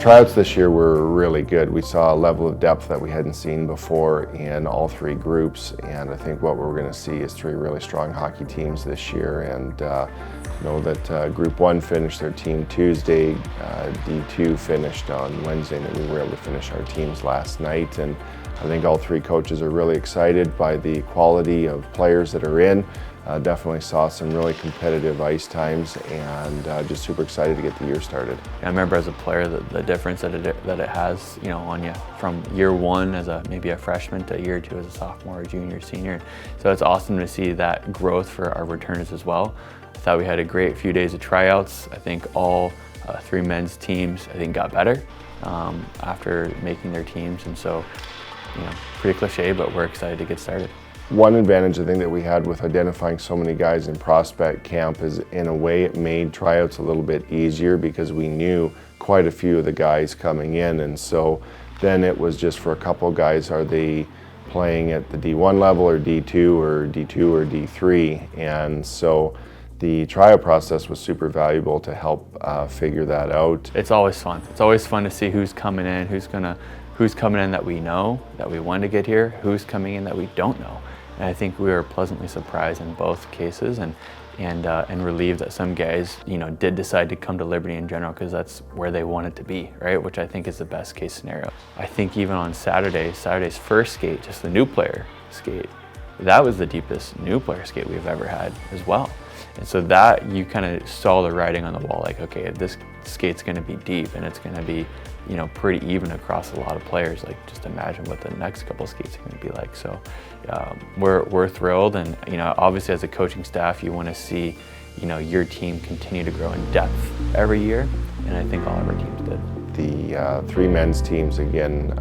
Tryouts this year were really good. We saw a level of depth that we hadn't seen before in all three groups, and I think what we're going to see is three really strong hockey teams this year. And know that Group 1 finished their team Tuesday, D2 finished on Wednesday, and we were able to finish our teams last night. And I think all three coaches are really excited by the quality of players that are in. Definitely saw some really competitive ice times, and just super excited to get the year started. I remember as a player the difference that it has, on you from year one as maybe a freshman to year two as a sophomore, junior, senior. So it's awesome to see that growth for our returners as well. I thought we had a great few days of tryouts. I think all three men's teams got better after making their teams, and so pretty cliche, but we're excited to get started. One advantage I think that we had with identifying so many guys in prospect camp is, in a way, it made tryouts a little bit easier because we knew quite a few of the guys coming in, and so then it was just for a couple of guys, are they playing at the D1 level or D2 or D3, and so the tryout process was super valuable to help figure that out. It's always fun. It's always fun to see who's coming in, who's coming in that we know, that we want to get here, who's coming in that we don't know. And I think we were pleasantly surprised in both cases, and relieved that some guys, did decide to come to Liberty in general because that's where they wanted to be, right? Which I think is the best case scenario. I think even on Saturday's first skate, just the new player skate, that was the deepest new player skate we've ever had as well. And so that you kind of saw the writing on the wall, like, okay, this skate's going to be deep and it's going to be, pretty even across a lot of players. Like, just imagine what the next couple of skates are going to be like. So we're thrilled, and obviously as a coaching staff, you want to see your team continue to grow in depth every year, and I think all of our teams did. The three men's teams, again,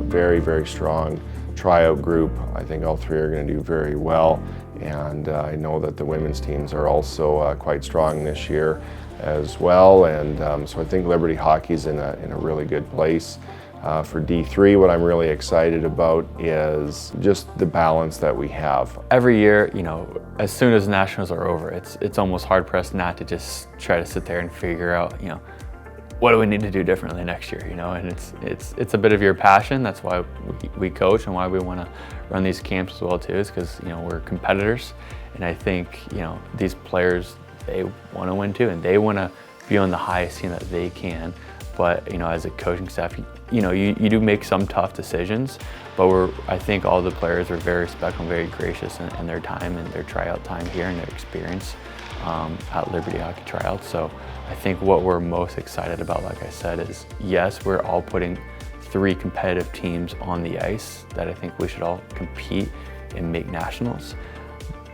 very, very strong tryout group. I think all three are going to do very well, and I know that the women's teams are also quite strong this year as well, and so I think Liberty Hockey's in a really good place. For D3, what I'm really excited about is just the balance that we have. Every year, as soon as nationals are over, it's almost hard pressed not to just try to sit there and figure out, what do we need to do differently next year, and it's a bit of your passion. That's why we coach and why we want to run these camps as well too, is because we're competitors, and I think these players, they want to win too, and they want to be on the highest team that they can. But as a coaching staff, you do make some tough decisions, but I think all the players are very respectful and very gracious in their time and their tryout time here and their experience at Liberty Hockey Tryouts. So I think what we're most excited about, like I said, is yes, we're all putting three competitive teams on the ice that I think we should all compete and make nationals.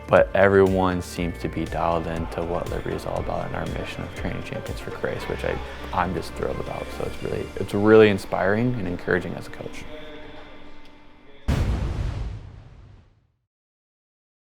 But everyone seems to be dialed into what Liberty is all about and our mission of training champions for grace, which I'm just thrilled about. So it's really inspiring and encouraging as a coach.